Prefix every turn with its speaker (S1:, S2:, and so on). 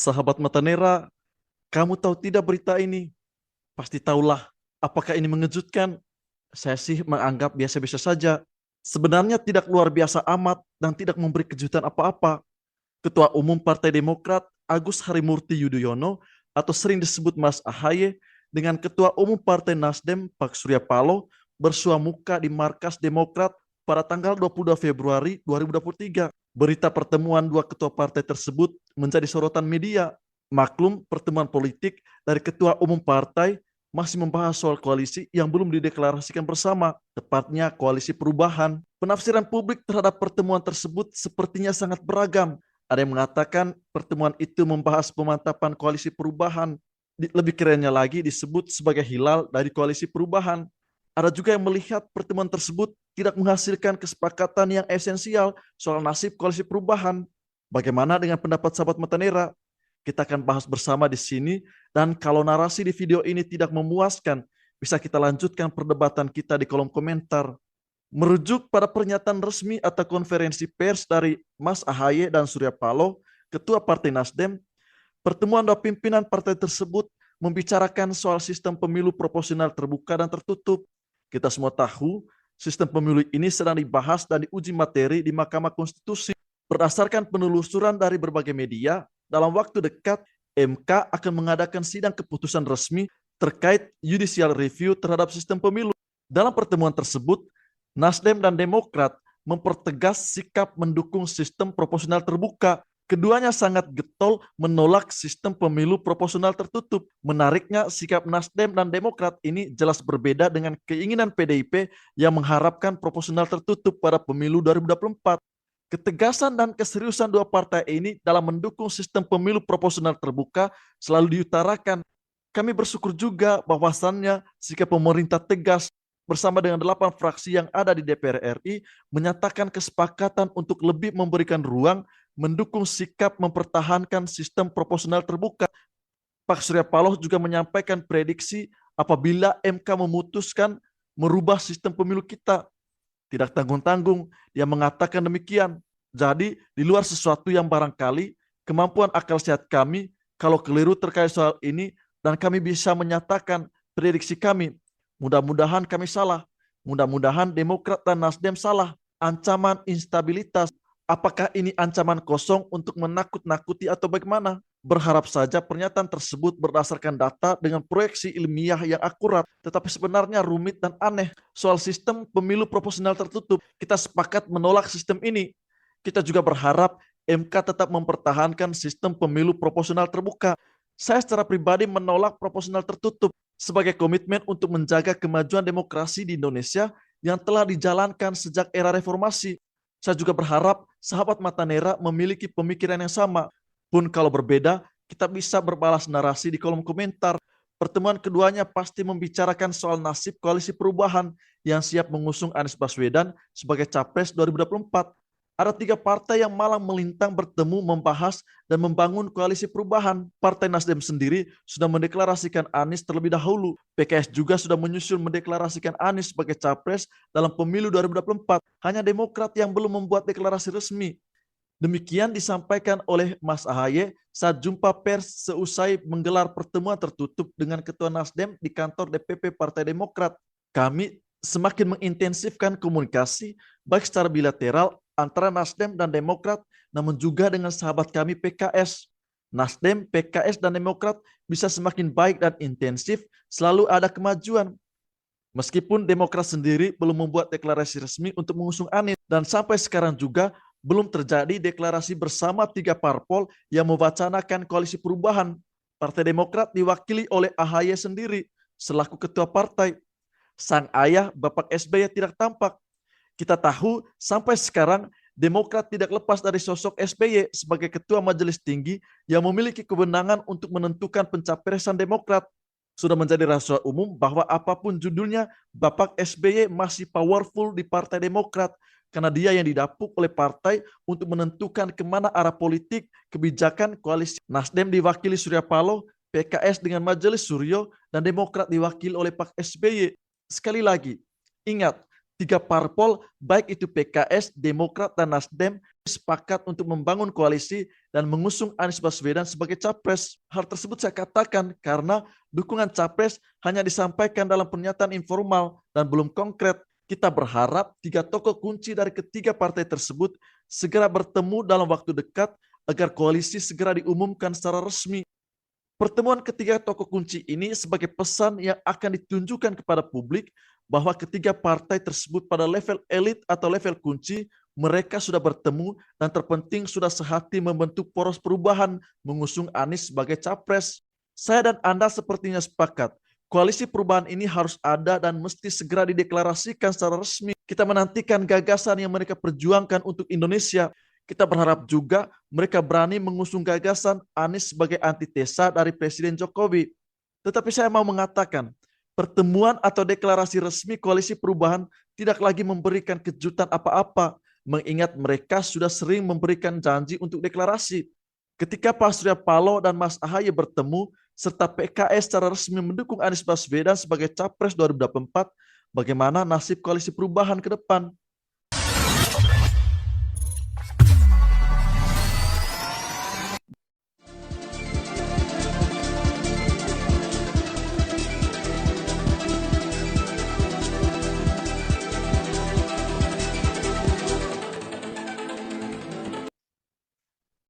S1: Sahabat Matanera, kamu tahu tidak berita ini? Pasti tahulah. Apakah ini mengejutkan? Saya sih menganggap biasa-biasa saja. Sebenarnya tidak luar biasa amat dan tidak memberi kejutan apa-apa. Ketua Umum Partai Demokrat Agus Harimurti Yudhoyono atau sering disebut Mas Ahaye dengan Ketua Umum Partai Nasdem Pak Surya Paloh bersua muka di markas Demokrat pada tanggal 22 Februari 2023. Berita pertemuan dua ketua partai tersebut menjadi sorotan media. Maklum, pertemuan politik dari ketua umum partai masih membahas soal koalisi yang belum dideklarasikan bersama, tepatnya koalisi perubahan. Penafsiran publik terhadap pertemuan tersebut sepertinya sangat beragam. Ada yang mengatakan pertemuan itu membahas pemantapan koalisi perubahan. Lebih kerennya lagi disebut sebagai hilal dari koalisi perubahan. Ada juga yang melihat pertemuan tersebut tidak menghasilkan kesepakatan yang esensial soal nasib koalisi perubahan. Bagaimana dengan pendapat sahabat Matanera? Kita akan bahas bersama di sini, dan kalau narasi di video ini tidak memuaskan, bisa kita lanjutkan perdebatan kita di kolom komentar. Merujuk pada pernyataan resmi atau konferensi pers dari Mas Ahaye dan Surya Paloh, Ketua Partai Nasdem, pertemuan dua pimpinan partai tersebut membicarakan soal sistem pemilu proporsional terbuka dan tertutup. Kita semua tahu, sistem pemilu ini sedang dibahas dan diuji materi di Mahkamah Konstitusi. Berdasarkan penelusuran dari berbagai media, dalam waktu dekat, MK akan mengadakan sidang keputusan resmi terkait judicial review terhadap sistem pemilu. Dalam pertemuan tersebut, Nasdem dan Demokrat mempertegas sikap mendukung sistem proporsional terbuka. Keduanya sangat getol menolak sistem pemilu proporsional tertutup. Menariknya, sikap Nasdem dan Demokrat ini jelas berbeda dengan keinginan PDIP yang mengharapkan proporsional tertutup pada pemilu 2024. Ketegasan dan keseriusan dua partai ini dalam mendukung sistem pemilu proporsional terbuka selalu diutarakan. Kami bersyukur juga bahwasannya sikap pemerintah tegas bersama dengan 8 fraksi yang ada di DPR RI menyatakan kesepakatan untuk lebih memberikan ruang mendukung sikap mempertahankan sistem proporsional terbuka. Pak Surya Paloh juga menyampaikan prediksi apabila MK memutuskan merubah sistem pemilu kita. Tidak tanggung-tanggung, dia mengatakan demikian. Jadi, di luar sesuatu yang barangkali kemampuan akal sehat kami kalau keliru terkait soal ini, dan kami bisa menyatakan prediksi kami. Mudah-mudahan kami salah. Mudah-mudahan Demokrat dan Nasdem salah. Ancaman instabilitas. Apakah ini ancaman kosong untuk menakut-nakuti atau bagaimana? Berharap saja pernyataan tersebut berdasarkan data dengan proyeksi ilmiah yang akurat, tetapi sebenarnya rumit dan aneh. Soal sistem pemilu proporsional tertutup, kita sepakat menolak sistem ini. Kita juga berharap MK tetap mempertahankan sistem pemilu proporsional terbuka. Saya secara pribadi menolak proporsional tertutup sebagai komitmen untuk menjaga kemajuan demokrasi di Indonesia yang telah dijalankan sejak era reformasi. Saya juga berharap sahabat Matanera memiliki pemikiran yang sama. Pun kalau berbeda, kita bisa berbalas narasi di kolom komentar. Pertemuan keduanya pasti membicarakan soal nasib koalisi perubahan yang siap mengusung Anies Baswedan sebagai Capres 2024. Ada 3 partai yang malang melintang bertemu membahas dan membangun koalisi perubahan. Partai Nasdem sendiri sudah mendeklarasikan Anies terlebih dahulu. PKS juga sudah menyusul mendeklarasikan Anies sebagai Capres dalam pemilu 2024. Hanya Demokrat yang belum membuat deklarasi resmi. Demikian disampaikan oleh Mas Ahaye saat jumpa pers seusai menggelar pertemuan tertutup dengan Ketua Nasdem di kantor DPP Partai Demokrat. Kami semakin mengintensifkan komunikasi baik secara bilateral antara Nasdem dan Demokrat, namun juga dengan sahabat kami PKS. Nasdem, PKS, dan Demokrat bisa semakin baik dan intensif, selalu ada kemajuan. Meskipun Demokrat sendiri belum membuat deklarasi resmi untuk mengusung Anies, dan sampai sekarang juga belum terjadi deklarasi bersama 3 parpol yang mewacanakan koalisi perubahan. Partai Demokrat diwakili oleh Ahaye sendiri selaku ketua partai. Sang ayah, Bapak SBY, tidak tampak. Kita tahu sampai sekarang Demokrat tidak lepas dari sosok SBY sebagai ketua majelis tinggi yang memiliki kewenangan untuk menentukan pencapresan Demokrat. Sudah menjadi rahasia umum bahwa apapun judulnya, Bapak SBY masih powerful di Partai Demokrat karena dia yang didapuk oleh partai untuk menentukan kemana arah politik, kebijakan koalisi. Nasdem diwakili Surya Paloh, PKS dengan Majelis Suryo, dan Demokrat diwakili oleh Pak SBY. Sekali lagi, ingat, 3 parpol, baik itu PKS, Demokrat, dan Nasdem, sepakat untuk membangun koalisi dan mengusung Anies Baswedan sebagai capres. Hal tersebut saya katakan karena dukungan capres hanya disampaikan dalam pernyataan informal dan belum konkret. Kita berharap tiga tokoh kunci dari ketiga partai tersebut segera bertemu dalam waktu dekat agar koalisi segera diumumkan secara resmi. Pertemuan ketiga tokoh kunci ini sebagai pesan yang akan ditunjukkan kepada publik bahwa ketiga partai tersebut pada level elit atau level kunci mereka sudah bertemu dan terpenting sudah sehati membentuk poros perubahan mengusung Anies sebagai capres. Saya dan Anda sepertinya sepakat. Koalisi perubahan ini harus ada dan mesti segera dideklarasikan secara resmi. Kita menantikan gagasan yang mereka perjuangkan untuk Indonesia. Kita berharap juga mereka berani mengusung gagasan Anies sebagai antitesa dari Presiden Jokowi. Tetapi saya mau mengatakan, pertemuan atau deklarasi resmi koalisi perubahan tidak lagi memberikan kejutan apa-apa, mengingat mereka sudah sering memberikan janji untuk deklarasi. Ketika Pak Surya Paloh dan Mas Ahaye bertemu, serta PKS secara resmi mendukung Anies Baswedan sebagai Capres 2024, bagaimana nasib koalisi perubahan ke depan?